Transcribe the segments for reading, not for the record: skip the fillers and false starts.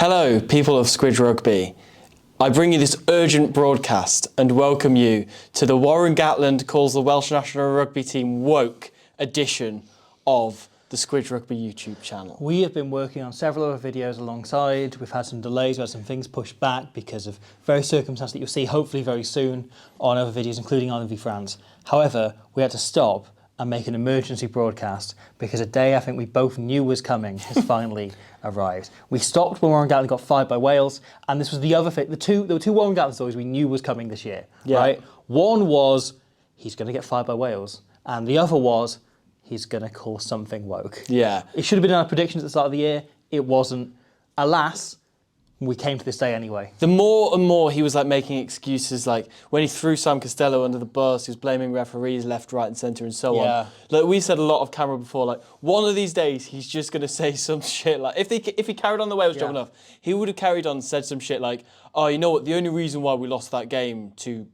Hello, people of Squidge Rugby. I bring you this urgent broadcast and welcome you to the Warren Gatland calls the Welsh national rugby team woke edition of the Squidge Rugby YouTube channel. We have been working on several other videos alongside. We've had some delays, we've had some things pushed back because of various circumstances that you'll see hopefully very soon on other videos, including Ireland v France. However, we had to stop and make an emergency broadcast because a day I think we both knew was coming has finally arrived. We stopped when Warren Gatland got fired by Wales, and this was the other thing. There were two Warren Gatland stories we knew was coming this year, right? One was he's going to get fired by Wales, and the other was he's going to call something woke. Yeah. It should have been our predictions at the start of the year. It wasn't. Alas, we came to this day anyway. The more and more he was like making excuses, like when he threw Sam Costello under the bus, he was blaming referees left, right and centre and so on. Like we said a lot off camera before, like one of these days he's just going to say some shit like, if he carried on the Wales job enough, he would have carried on and said some shit like, oh, you know what, the only reason why we lost that game to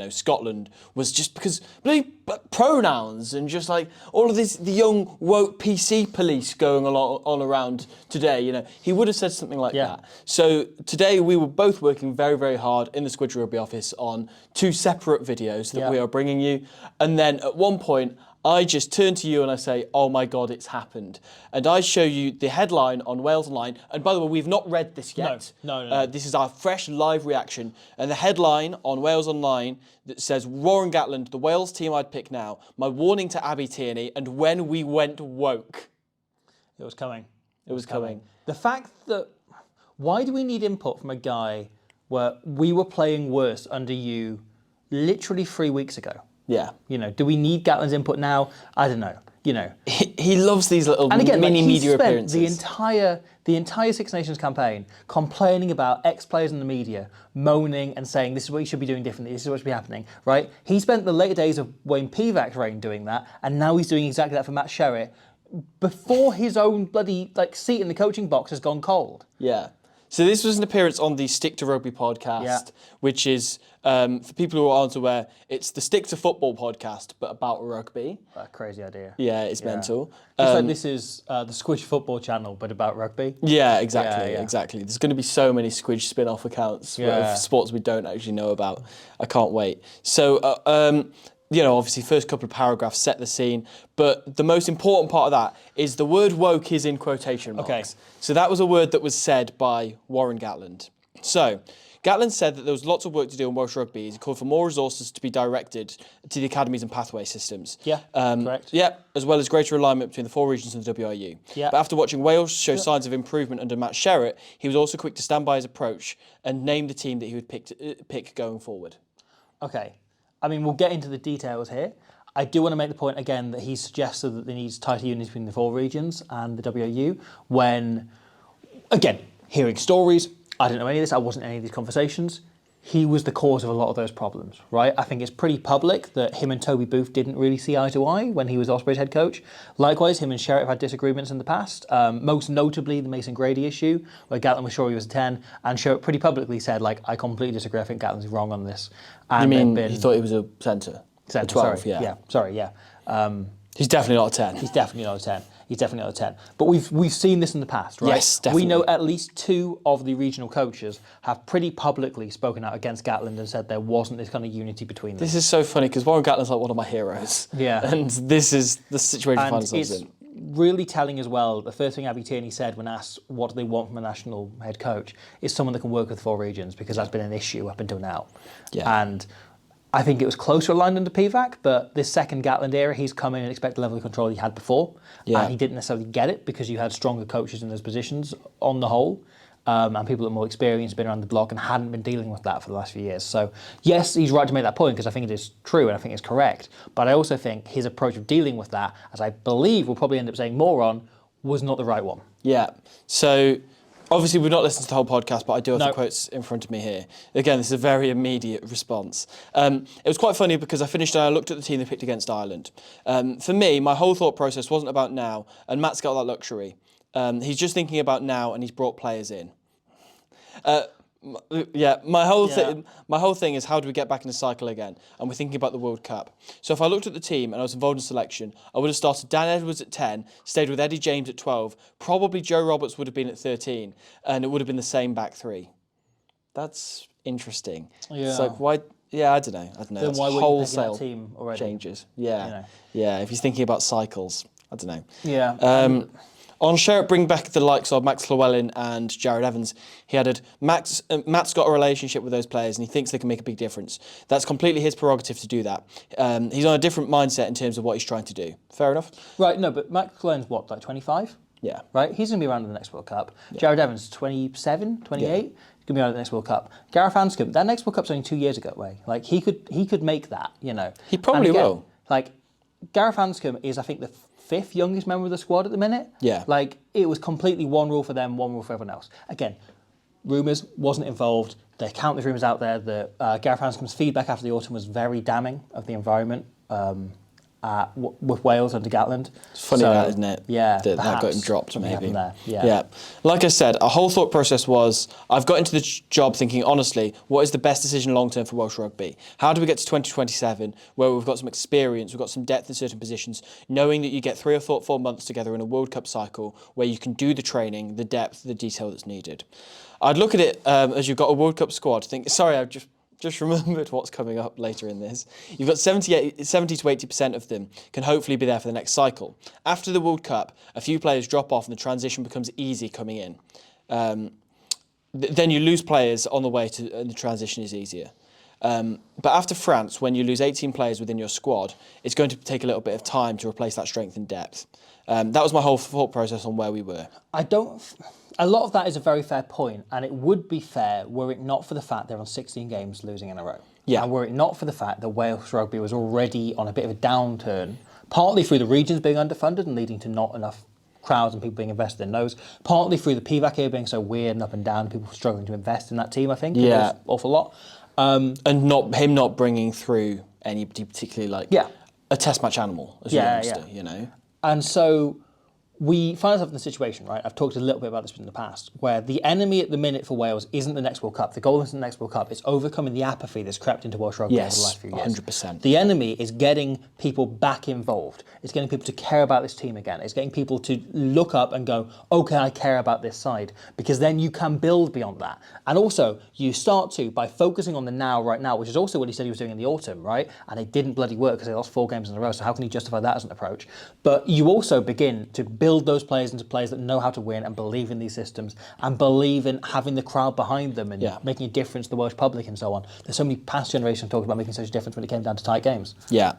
Scotland was just because bloody pronouns and just like all of this, the young woke PC police going on around today, he would have said something like that. So today we were both working very, very hard in the Squidge Rugby office on two separate videos that we are bringing you. And then at one point, I just turn to you and I say, oh my God, it's happened. And I show you the headline on Wales Online. And by the way, we've not read this yet. No. This is our fresh live reaction. And the headline on Wales Online that says, Warren Gatland, the Wales team I'd pick now, my warning to Abby Tierney, and when we went woke. It was coming. It was coming. The fact that, why do we need input from a guy where we were playing worse under you literally 3 weeks ago? Yeah. Do we need Gatland's input now? I don't know. He loves these little mini media appearances. The entire Six Nations campaign complaining about ex-players in the media, moaning and saying this is what you should be doing differently, this is what should be happening, right? He spent the later days of Wayne Pivac's reign doing that, and now he's doing exactly that for Matt Sherritt before his own bloody seat in the coaching box has gone cold. Yeah. So this was an appearance on the Stick to Rugby podcast, which is, for people who aren't aware, it's the Stick to Football podcast, but about rugby. A crazy idea. Yeah, it's mental. Just like this is the Squidge Football channel, but about rugby. Yeah, exactly. There's going to be so many Squidge spin-off accounts of sports we don't actually know about. I can't wait. So, obviously first couple of paragraphs set the scene, but the most important part of that is the word woke is in quotation marks. Okay. So that was a word that was said by Warren Gatland. So Gatland said that there was lots of work to do in Welsh rugby. He called for more resources to be directed to the academies and pathway systems. Yeah, correct. Yeah, as well as greater alignment between the four regions and the WRU. Yeah. But after watching Wales show signs of improvement under Matt Sherritt, he was also quick to stand by his approach and name the team that he would pick going forward. Okay. I mean, we'll get into the details here. I do want to make the point again that he suggested that there needs tighter unity between the four regions and the WRU when, again, hearing stories, I don't know any of this, I wasn't in any of these conversations, he was the cause of a lot of those problems, right? I think it's pretty public that him and Toby Booth didn't really see eye to eye when he was Ospreys head coach. Likewise, him and Sherritt have had disagreements in the past, most notably the Mason Grady issue, where Gatland was sure he was a 10, and Sherritt pretty publicly said, I completely disagree, I think Gatland's wrong on this. And you mean he thought he was a centre? Centre, 12, sorry. He's definitely not a 10. He's definitely not a 10. But we've seen this in the past, right? Yes, definitely. We know at least two of the regional coaches have pretty publicly spoken out against Gatland and said there wasn't this kind of unity between them. This is so funny because Warren Gatland's like one of my heroes. Yeah. And this is the situation we find ourselves in. Really telling as well, the first thing Abby Tierney said when asked what do they want from a national head coach is someone that can work with four regions, because that's been an issue up until now. Yeah. And I think it was closer aligned under Pivac, but this second Gatland era, he's come in and expect the level of control he had before. Yeah. And he didn't necessarily get it because you had stronger coaches in those positions on the whole. And people that are more experienced, been around the block and hadn't been dealing with that for the last few years. So yes, he's right to make that point because I think it is true and I think it's correct. But I also think his approach of dealing with that, as I believe we'll probably end up saying more on, was not the right one. Yeah. So obviously we've not listened to the whole podcast, but I do have the quotes in front of me here. Again, this is a very immediate response. It was quite funny because I finished and I looked at the team they picked against Ireland. For me, my whole thought process wasn't about now, and Matt's got that luxury. He's just thinking about now and he's brought players in. My whole thing is how do we get back in the cycle again? And we're thinking about the World Cup. So if I looked at the team and I was involved in selection, I would have started Dan Edwards at 10, stayed with Eddie James at 12, probably Joe Roberts would have been at 13, and it would have been the same back three. That's interesting. Yeah. It's like, why? Yeah, I don't know. Then why wouldn't you pick that team already? Changes. Yeah. Yeah, if he's thinking about cycles, I don't know. Yeah. On Sherritt, bring back the likes of Max Llewellyn and Jared Evans. He added, Matt's got a relationship with those players and he thinks they can make a big difference. That's completely his prerogative to do that. He's on a different mindset in terms of what he's trying to do. Fair enough? Right, no, but Max Llewellyn's what, like 25? Yeah. Right? He's going to be around in the next World Cup. Yeah. Jared Evans, 27, 28? Yeah. He's going to be around in the next World Cup. Gareth Anscombe, that next World Cup's only 2 years ago away. Like, he could make that, you know. He probably will. Like, Gareth Anscombe is, I think, the 5th youngest member of the squad at the minute. Yeah. Like, it was completely one rule for them, one rule for everyone else. Again, rumours, wasn't involved. There are countless rumours out there that Gareth Anscombe's feedback after the autumn was very damning of the environment with Wales under Gatland. It's funny that, isn't it? Yeah. That got him dropped, maybe. There. Yeah. Like I said, our whole thought process was, I've got into the job thinking, honestly, what is the best decision long-term for Welsh rugby? How do we get to 2027, where we've got some experience, we've got some depth in certain positions, knowing that you get 3 or 4 months together in a World Cup cycle where you can do the training, the depth, the detail that's needed. I'd look at it as you've got a World Cup squad, think, sorry, I've just remembered what's coming up later in this. You've got 70 to 80% of them can hopefully be there for the next cycle. After the World Cup, a few players drop off and the transition becomes easy coming in. Then you lose players on the way to, and the transition is easier. But after France, when you lose 18 players within your squad, it's going to take a little bit of time to replace that strength and depth. That was my whole thought process on where we were. A lot of that is a very fair point, and it would be fair were it not for the fact they're on 16 games losing in a row. Yeah. And were it not for the fact that Welsh rugby was already on a bit of a downturn, partly through the regions being underfunded and leading to not enough crowds and people being invested in those, partly through the PVAC here being so weird and up and down, people struggling to invest in that team, I think. Yeah. An awful lot. And him not bringing through anybody particularly a test match animal as a youngster, you know. And so we find ourselves in a situation, right? I've talked a little bit about this in the past, where the enemy at the minute for Wales isn't the next World Cup. The goal isn't the next World Cup. It's overcoming the apathy that's crept into Welsh rugby over the last few years. 100%. The enemy is getting people back involved. It's getting people to care about this team again. It's getting people to look up and go, okay, I care about this side. Because then you can build beyond that. And also, you start to, by focusing on the now, right now, which is also what he said he was doing in the autumn, right? And it didn't bloody work because they lost 4 games in a row. So how can he justify that as an approach? But you also begin to build those players into players that know how to win and believe in these systems and believe in having the crowd behind them and making a difference to the Welsh public and so on. There's so many past generations talking about making such a difference when it came down to tight games. Yeah.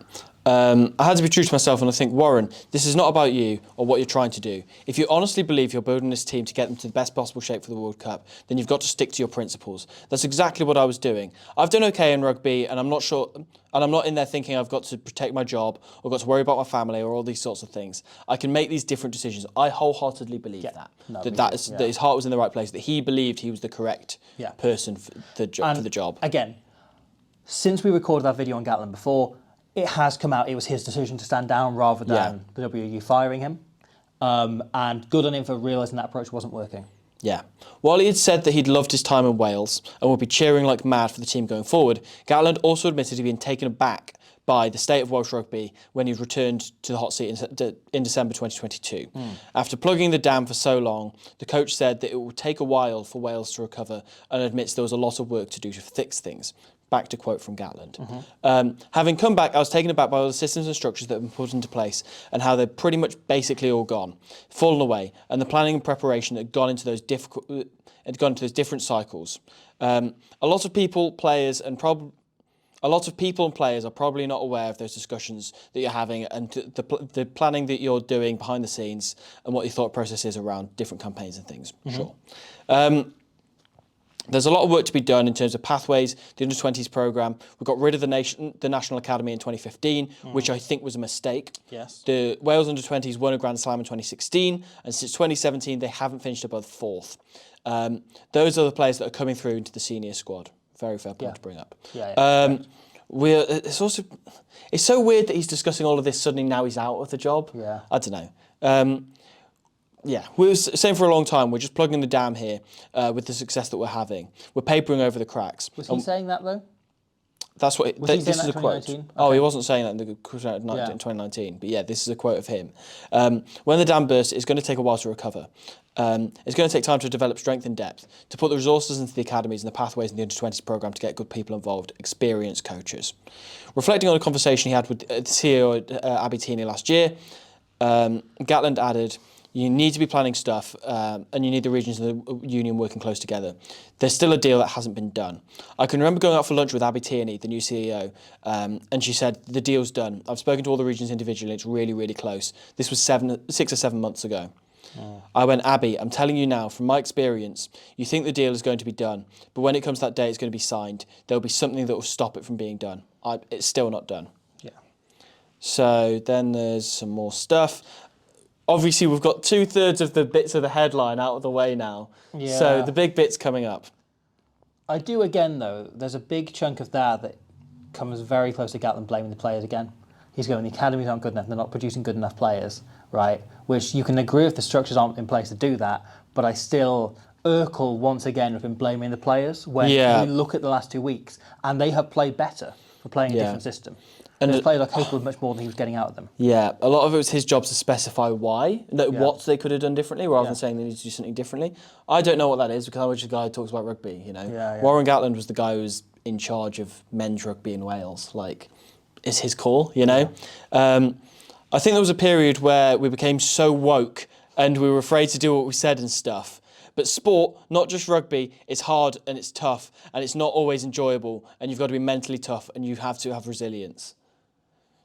I had to be true to myself and I think, Warren, this is not about you or what you're trying to do. If you honestly believe you're building this team to get them to the best possible shape for the World Cup, then you've got to stick to your principles. That's exactly what I was doing. I've done okay in rugby and I'm not sure, and I'm not in there thinking I've got to protect my job or got to worry about my family or all these sorts of things. I can make these different decisions. I wholeheartedly believe that his heart was in the right place, that he believed he was the correct person for the job. Again, since we recorded that video on Gatland before, it has come out it was his decision to stand down rather than the WU firing him. And good on him for realising that approach wasn't working. Yeah. While he had said that he'd loved his time in Wales and would be cheering like mad for the team going forward, Gatland also admitted he'd been taken aback by the state of Welsh rugby when he returned to the hot seat in December 2022. After plugging the dam for so long, the coach said that it would take a while for Wales to recover and admits there was a lot of work to do to fix things. Back to quote from Gatland. Having come back, I was taken aback by all the systems and structures that have been put into place and how they're pretty much basically all gone, fallen away, and the planning and preparation that had gone into those different cycles. A lot of people, players, and players are probably not aware of those discussions that you're having and the planning that you're doing behind the scenes and what your thought process is around different campaigns and things. Sure. There's a lot of work to be done in terms of pathways, the under-20s programme. We got rid of the National Academy in 2015, which I think was a mistake. Yes. The Wales under-20s won a Grand Slam in 2016, and since 2017, they haven't finished above 4th. Those are the players that are coming through into the senior squad. Very fair point to bring up. It's so weird that he's discussing all of this suddenly now he's out of the job. Yeah. I don't know. Yeah, we were saying for a long time, we're just plugging the dam here with the success that we're having. We're papering over the cracks. Was he saying that, though? That's what. Was he This saying is that a quote. 2019? Okay. Oh, he wasn't saying that in the 2019. But yeah, this is a quote of him. When the dam bursts, it's going to take a while to recover. It's going to take time to develop strength and depth, to put the resources into the academies and the pathways in the under-20s programme to get good people involved, experienced coaches. Reflecting on a conversation he had with the CEO Abby Teeney last year, Gatland added, "You need to be planning stuff and you need the regions of the union working close together. There's still a deal that hasn't been done. I can remember going out for lunch with Abby Tierney, the new CEO, and she said, the deal's done. I've spoken to all the regions individually. It's really, really close. This was 6 or 7 months ago." I went, "Abby, I'm telling you now, from my experience, you think the deal is going to be done, but when it comes to that day, it's going to be signed. There'll be something that will stop it from being done. It's still not done." Yeah. So then there's some more stuff. Obviously, we've got 2/3 of the bits of the headline out of the way now. Yeah. So the big bit's coming up. I do again, though. There's a big chunk of that comes very close to Gatland blaming the players again. He's going, the academies aren't good enough, they're not producing good enough players, right? Which you can agree if the structures aren't in place to do that, but I still, Urkel once again have been blaming the players when we look at the last 2 weeks, and they have played better for playing a different system. And those players are capable of much more than he was getting out of them. Yeah, a lot of it was his job to specify why, what they could have done differently, rather than saying they need to do something differently. I don't know what that is, because I'm just a guy who talks about rugby, you know. Warren Gatland was the guy who was in charge of men's rugby in Wales. Like, it's his call, you know. I think there was a period where we became so woke and we were afraid to do what we said and stuff. But sport, not just rugby, it's hard and it's tough and it's not always enjoyable, and you've got to be mentally tough and you have to have resilience.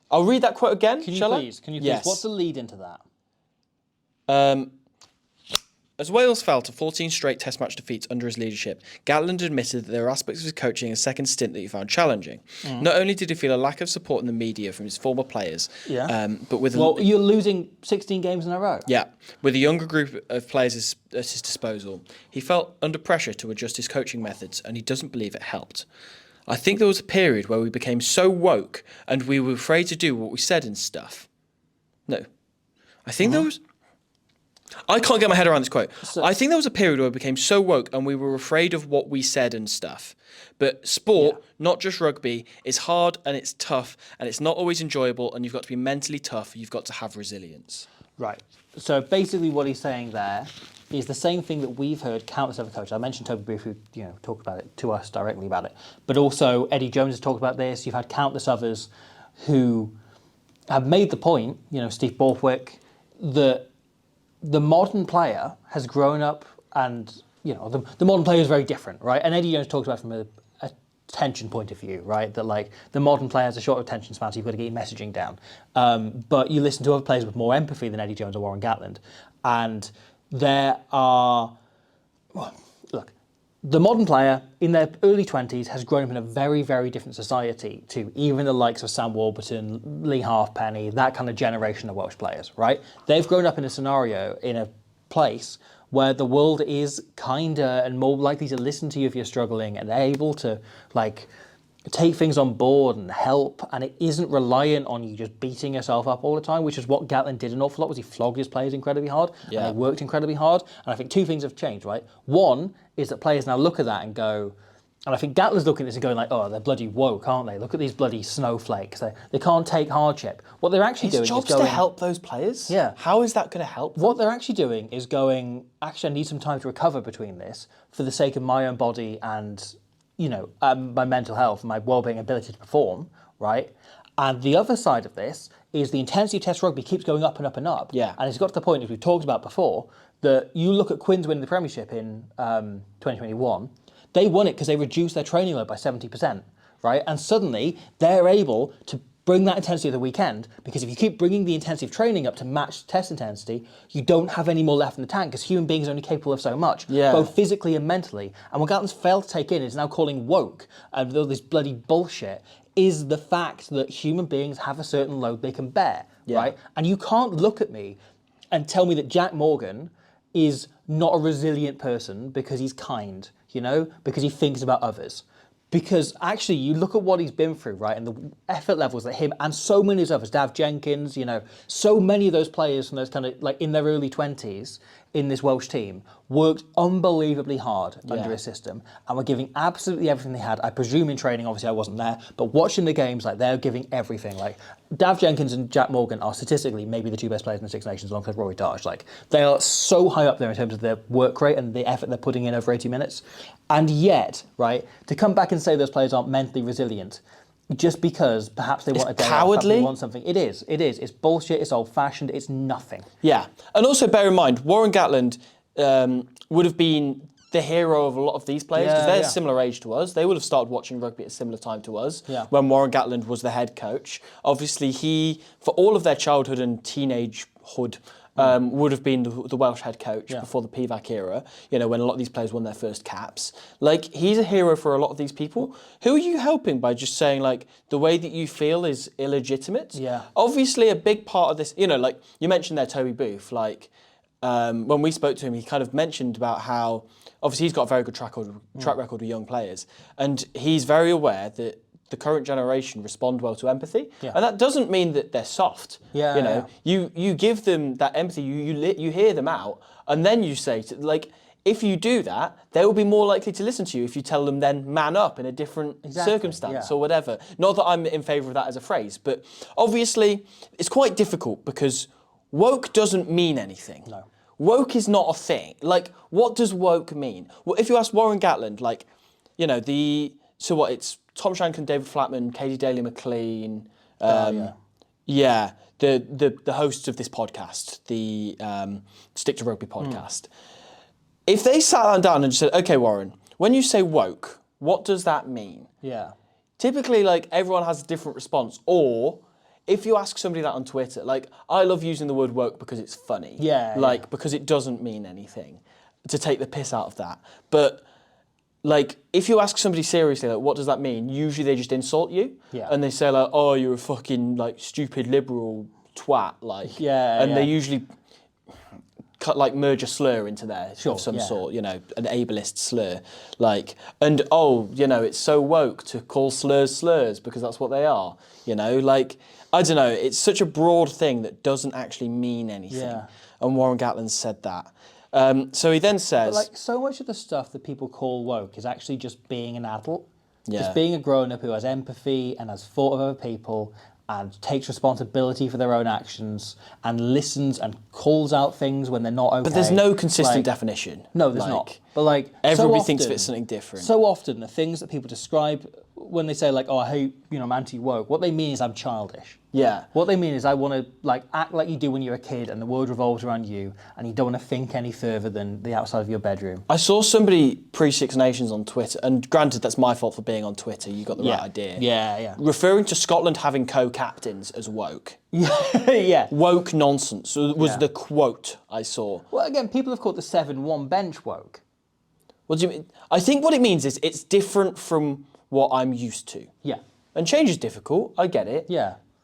I'll read that quote again, shall I? Can you please? Yes. What's the lead into that? As Wales fell to 14 straight Test match defeats under his leadership, Gatland admitted that there are aspects of his coaching in a second stint that he found challenging. Not only did he feel a lack of support in the media from his former players, but with... Well, you're losing 16 games in a row. Yeah, with a younger group of players at his disposal, he felt under pressure to adjust his coaching methods, and he doesn't believe it helped. "I think there was a period where we became so woke and we were afraid to do what we said and stuff." No. I think there was... I can't get my head around this quote. I think there was a period where we became so woke and we were afraid of what we said and stuff. But sport, not just rugby, is hard and it's tough and it's not always enjoyable, and you've got to be mentally tough. You've got to have resilience. Right. So basically what he's saying there is the same thing that we've heard countless other coaches. I mentioned Toby Brief, who talked about it to us directly about it. But also Eddie Jones has talked about this. You've had countless others who have made the point, Steve Borthwick, that the modern player has grown up, and the modern player is very different, right? And Eddie Jones talks about it from a attention point of view, right? That like the modern player has a short attention span, so you've got to get your messaging down. But you listen to other players with more empathy than Eddie Jones or Warren Gatland, and there are, look, the modern player in their early 20s has grown up in a very, very different society to even the likes of Sam Warburton, Lee Halfpenny, that kind of generation of Welsh players, right? They've grown up in a scenario, in a place where the world is kinder and more likely to listen to you if you're struggling, and able to take things on board and help, and it isn't reliant on you just beating yourself up all the time, which is what Gatland did an awful lot. Was he flogged his players incredibly hard, and they worked incredibly hard. And I think two things have changed, right? One is that players now look at that and go, and I think Gatland's looking at this and going like, oh, they're bloody woke, aren't they? Look at these bloody snowflakes. They can't take hardship. What they're actually doing is going... His job's to help those players? Yeah. How is that going to help them? What they're actually doing is going, actually, I need some time to recover between this for the sake of my own body and... my mental health, my well-being, ability to perform, right? And the other side of this is the intensity of Test rugby keeps going up and up and up. Yeah. And it's got to the point, as we've talked about before, that you look at Quins winning the Premiership in 2021, they won it because they reduced their training load by 70%, right? And suddenly they're able to bring that intensity of the weekend, because if you keep bringing the intensity of training up to match test intensity, you don't have any more left in the tank, because human beings are only capable of so much, both physically and mentally. And what Gatland's failed to take in is now calling woke, and all this bloody bullshit, is the fact that human beings have a certain load they can bear, right? And you can't look at me and tell me that Jack Morgan is not a resilient person because he's kind, because he thinks about others. Because actually, you look at what he's been through, right, and the effort levels that him and so many others, Dav Jenkins, so many of those players from those kind of like in their early 20s in this Welsh team worked unbelievably hard under his system and were giving absolutely everything they had. I presume in training, obviously I wasn't there, but watching the games, like they're giving everything. Like Dav Jenkins and Jack Morgan are statistically maybe the two best players in the Six Nations alongside Rory Darge. Like they are so high up there in terms of their work rate and the effort they're putting in over 80 minutes. And yet, right, to come back and say those players aren't mentally resilient just because perhaps they want a day cowardly. off, perhaps they want something. It is. It's bullshit, it's old-fashioned, it's nothing. Yeah. And also bear in mind, Warren Gatland would have been the hero of a lot of these players because they're a similar age to us. They would have started watching rugby at a similar time to us when Warren Gatland was the head coach. Obviously, he, for all of their childhood and teenagehood, would have been the Welsh head coach before the PVAC era, when a lot of these players won their first caps. Like, he's a hero for a lot of these people. Who are you helping by just saying, like, the way that you feel is illegitimate? Yeah. Obviously, a big part of this, like, you mentioned there Toby Booth, like, when we spoke to him, he kind of mentioned about how, obviously, he's got a very good track record with young players, and he's very aware that the current generation respond well to empathy, and that doesn't mean that they're soft. You give them that empathy, you hear them out, and then you say if you do that, they will be more likely to listen to you if you tell them then man up in a different circumstance or whatever. Not that I'm in favour of that as a phrase, but obviously it's quite difficult because woke doesn't mean anything. No. Woke is not a thing. Like, what does woke mean? Well, if you ask Warren Gatland, it's Tom Shanklin, David Flatman, Katie Daly-McLean, the hosts of this podcast, the Stick to Rugby podcast. If they sat down and just said, okay, Warren, when you say woke, what does that mean? Yeah. Typically, like, everyone has a different response. Or if you ask somebody that on Twitter, like, I love using the word woke because it's funny. Because it doesn't mean anything, to take the piss out of that. But like, if you ask somebody seriously, like, what does that mean? Usually they just insult you. And they say, like, oh, you're a fucking, like, stupid liberal twat, like. They usually merge a slur into there of some sort, an ableist slur. Like, and, it's so woke to call slurs because that's what they are, Like, I don't know, it's such a broad thing that doesn't actually mean anything. And Warren Gatland said that. So he then says... But, like, so much of the stuff that people call woke is actually just being an adult. Just being a grown-up who has empathy and has thought of other people and takes responsibility for their own actions and listens and calls out things when they're not okay. But there's no consistent definition. No, there's not. But, like, everybody so often, thinks of it as something different. So often, the things that people describe when they say, like, oh, I hate, I'm anti-woke, what they mean is I'm childish. What they mean is I want to, like, act like you do when you're a kid and the world revolves around you and you don't want to think any further than the outside of your bedroom. I saw somebody pre-Six Nations on Twitter, and granted, that's my fault for being on Twitter. You got the right idea. Referring to Scotland having co-captains as woke. Woke nonsense was the quote I saw. Well, again, people have called the 7-1 bench woke. What do you mean? I think what it means is it's different from what I'm used to. And change is difficult. I get it.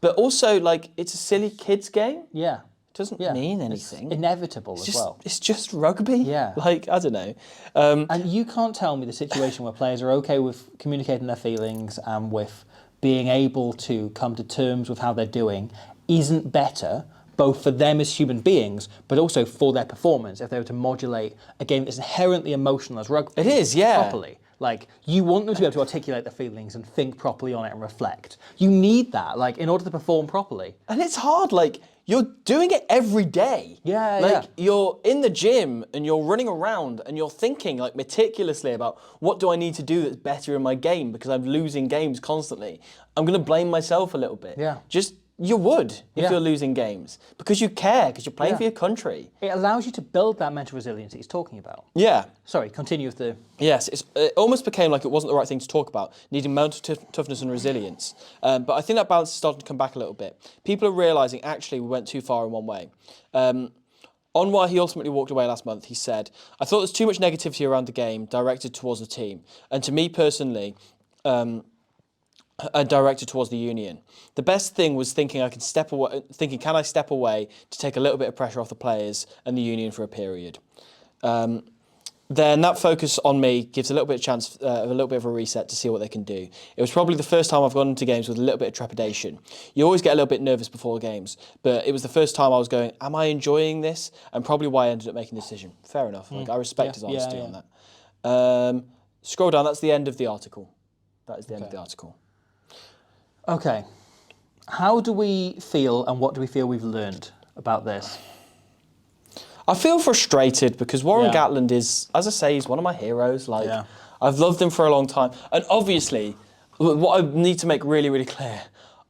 But also, like, it's a silly kids game. It doesn't mean anything. It's inevitable as well. It's just rugby. Like, I don't know. And you can't tell me the situation where players are okay with communicating their feelings and with being able to come to terms with how they're doing isn't better, both for them as human beings, but also for their performance, if they were to modulate a game that's inherently emotional as rugby. It is, properly. Like, you want them to be able to articulate their feelings and think properly on it and reflect. You need that, like, in order to perform properly. And it's hard, like, you're doing it every day. You're in the gym and you're running around and you're thinking, like, meticulously about what do I need to do that's better in my game because I'm losing games constantly. I'm going to blame myself a little bit. You would if you're losing games because you care, because you're playing for your country. It allows you to build that mental resilience that he's talking about. Sorry, continue with the... Yes, it almost became like it wasn't the right thing to talk about, needing mental toughness and resilience. But I think that balance is starting to come back a little bit. People are realising, actually, we went too far in one way. On why he ultimately walked away last month, he said, I thought there's too much negativity around the game directed towards the team. And to me personally... directed towards the union. The best thing was thinking can I step away to take a little bit of pressure off the players and the union for a period. then that focus on me gives a little bit of chance, a little bit of a reset to see what they can do. It was probably the first time I've gone into games with a little bit of trepidation. You always get a little bit nervous before games, but it was the first time I was going, am I enjoying this? And probably why I ended up making the decision. Fair enough. Like, I respect his honesty on that. Scroll down. That's the end of the article. That is the end of the article. Okay. How do we feel and what do we feel we've learned about this? I feel frustrated because Warren Gatland is, as I say, he's one of my heroes. Like, I've loved him for a long time. And obviously, what I need to make really, really clear,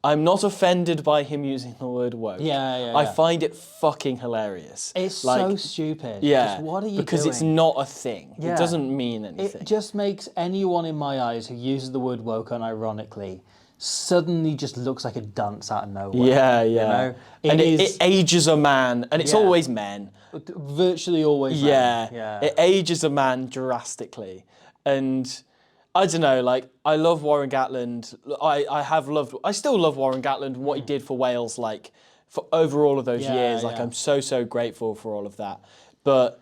I'm not offended by him using the word woke. I find it fucking hilarious. It's like, so stupid. Yeah. Just, what are you because doing? it's not a thing. It doesn't mean anything. It just makes anyone in my eyes who uses the word woke unironically suddenly just looks like a dunce out of nowhere. You know? It ages a man, and it's always men. Virtually always men. It ages a man drastically. And I don't know, like, I love Warren Gatland. I still love Warren Gatland and what he did for Wales, like, for over all of those years. Like, I'm so grateful for all of that. But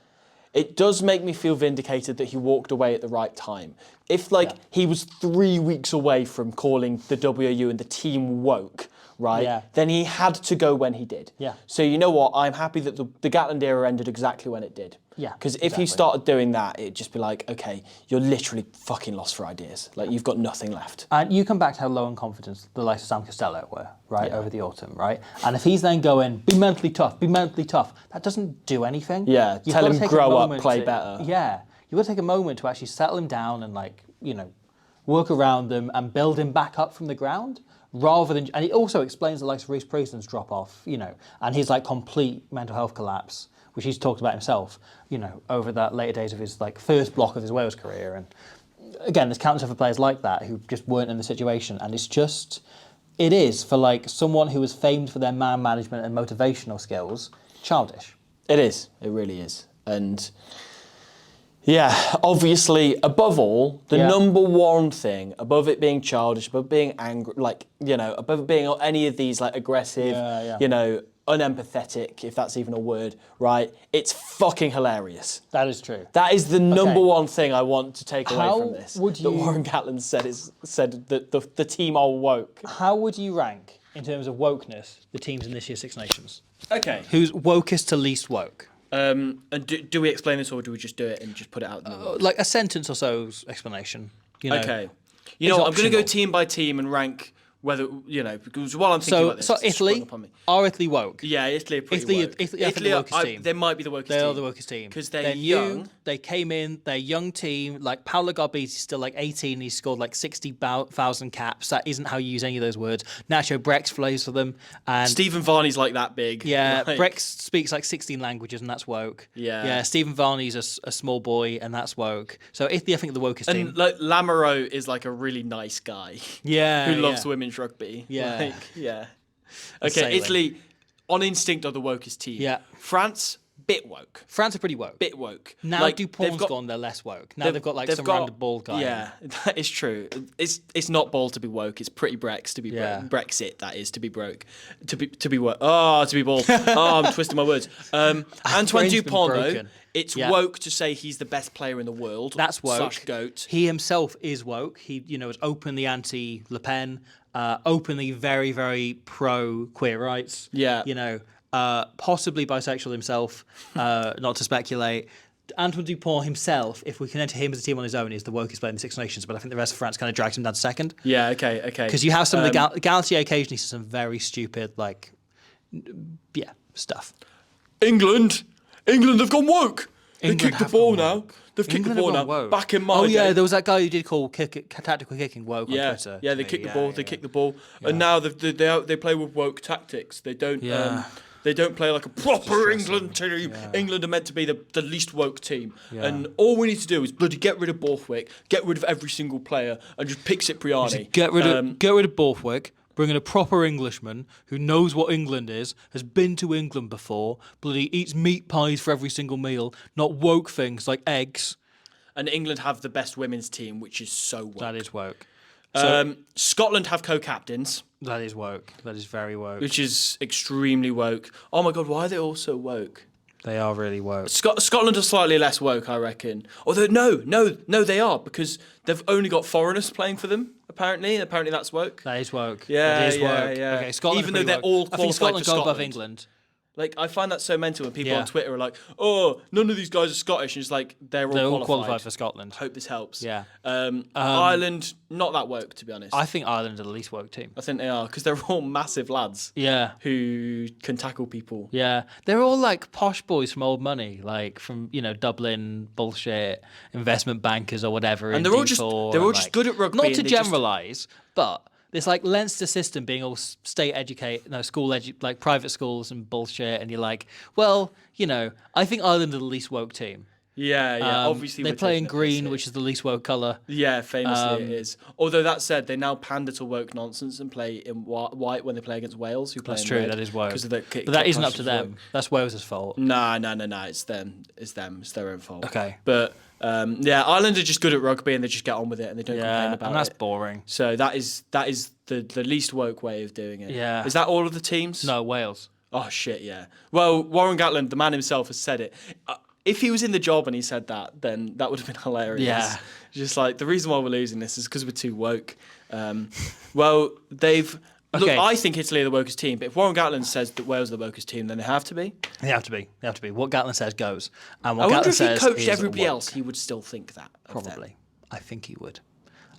it does make me feel vindicated that he walked away at the right time. If, like, he was 3 weeks away from calling the WU and the team woke, right, then he had to go when he did. So you know what? I'm happy that the Gatland era ended exactly when it did. Because if he started doing that, it'd just be like, okay, you're literally fucking lost for ideas. Like, you've got nothing left. And you come back to how low in confidence the likes of Sam Costello were, right, over the autumn, right? And if he's then going, be mentally tough, that doesn't do anything. You've tell him grow up, play better. You've got to take a moment to actually settle him down and, like, you know, work around them and build him back up from the ground. Rather than, and it also explains the likes of Reece Priestland's drop off, you know, and his like complete mental health collapse, which he's talked about himself, you know, over that later days of his like first block of his Wales career. And again, there's countless other players like that who just weren't in the situation. And it's just, it is for like someone who was famed for their man management and motivational skills, childish. It is. It really is. And yeah, obviously, above all, the number one thing, above it being childish, above being angry, like, you know, above it being any of these, like, aggressive, you know, unempathetic, if that's even a word, right? It's fucking hilarious. That is true. That is the number one thing I want to take away from this. Would you, that Warren Gatland said that the team are woke. How would you rank, in terms of wokeness, the teams in this year's Six Nations? Okay. Who's wokest to least woke? And do we explain this, or do we just do it and just put it out in the world? Like a sentence or so's explanation. You know, okay. You know what, I'm going to go team by team and rank whether, you know, because while I'm thinking about this, so Italy, are Italy woke? Yeah, Italy are pretty woke. Italy are the wokest team. They might be the wokest team. They are the wokest team. Because they're young. New, they came in, they're a young team. Like, Paolo Garbisi's still like 18, he scored like 60,000 caps. That isn't how you use any of those words. Nacho Brex plays for them. And Stephen Varney's like that big. Yeah, like, Brex speaks like 16 languages and that's woke. Yeah, Stephen Varney's a small boy and that's woke. So Italy, I think, the wokest team. And like, Lamoureux is like a really nice guy. Yeah. Who loves women's rugby. Yeah. Okay, Italy, on instinct, are the wokest team. Yeah. France, bit woke. France are pretty woke. Bit woke. Now like, Dupont's gone, they're less woke. Now they've got like some random bald guy. Yeah, that is true. It's not bald to be woke. It's pretty Brex to be Brexit. That is to be broke. To be woke. Oh, to be bald. Oh, I'm twisting my words. Antoine Dupont though. It's woke to say he's the best player in the world. That's woke. / goat. He himself is woke. He, you know, is openly anti-Le Pen, openly very, very pro-queer rights. Yeah. You know, possibly bisexual himself, not to speculate. Antoine Dupont himself, if we can enter him as a team on his own, is the wokest player in the Six Nations, but I think the rest of France kind of drags him down to second. Yeah, okay. Because you have some of the Galtier occasionally says some very stupid, like, stuff. England have gone woke. They kicked the ball now. They've kicked the ball now. Woke. Back in my day. There was that guy who did call tactical kicking woke on Twitter. Yeah, they kicked the ball. They kicked the ball, and now they play with woke tactics. They don't. They don't play like a proper England team. England are meant to be the least woke team, and all we need to do is bloody get rid of Borthwick, get rid of every single player, and just pick Cipriani. Get rid of Borthwick. Bring in a proper Englishman who knows what England is, has been to England before, bloody eats meat pies for every single meal, not woke things like eggs. And England have the best women's team, which is so woke. That is woke. Scotland have co-captains. That is woke. That is very woke. Which is extremely woke. Oh my God, why are they all so woke? They are really woke. Scotland are slightly less woke, I reckon. Although no, they are, because they've only got foreigners playing for them. Apparently that's woke. That is woke. Yeah, it is woke. yeah. Okay, Scotland. Even though they're woke. all I think qualified Scotland for go above Scotland. England. Like, I find that so mental when people on Twitter are like, "Oh, none of these guys are Scottish," and it's like they're all qualified for Scotland. Hope this helps. Yeah. Ireland, not that woke, to be honest. I think Ireland are the least woke team. I think they are, because they're all massive lads. Yeah. Who can tackle people. Yeah, they're all like posh boys from old money, like from Dublin bullshit investment bankers or whatever. And they're all just good at rugby. Not to generalise, but this like Leinster system being all private schools and bullshit, and you're like, well, I think Ireland are the least woke team. Yeah. Obviously, they play in green, which is the least woke colour. Yeah, famously it is. Although that said, they now pander to woke nonsense and play in white when they play against Wales, who play That's in true. red. That is woke. But that isn't up to them. That's Wales' fault. No. It's them. It's their own fault. Okay. But Ireland are just good at rugby and they just get on with it and they don't complain about it. And that's boring. So that is the least woke way of doing it. Yeah. Is that all of the teams? No, Wales. Oh shit, yeah. Well, Warren Gatland, the man himself, has said it. If he was in the job and he said that, then that would have been hilarious. Yeah. Just like, the reason why we're losing this is because we're too woke. Well, they've... Look, I think Italy are the wokest team, but if Warren Gatland says that Wales are the wokest team, then they have to be. They have to be. What Gatland says goes. And what I Gatland wonder if says he coached is everybody woke. else, he would still think that. Probably. I think he would.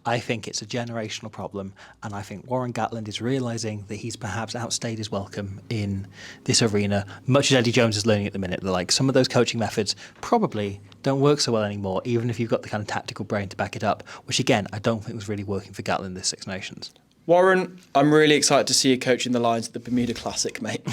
I think it's a generational problem, and I think Warren Gatland is realising that he's perhaps outstayed his welcome in this arena, much as Eddie Jones is learning at the minute. That like some of those coaching methods probably don't work so well anymore, even if you've got the kind of tactical brain to back it up, which again, I don't think was really working for Gatland this Six Nations. Warren, I'm really excited to see you coaching the Lions at the Bermuda Classic, mate.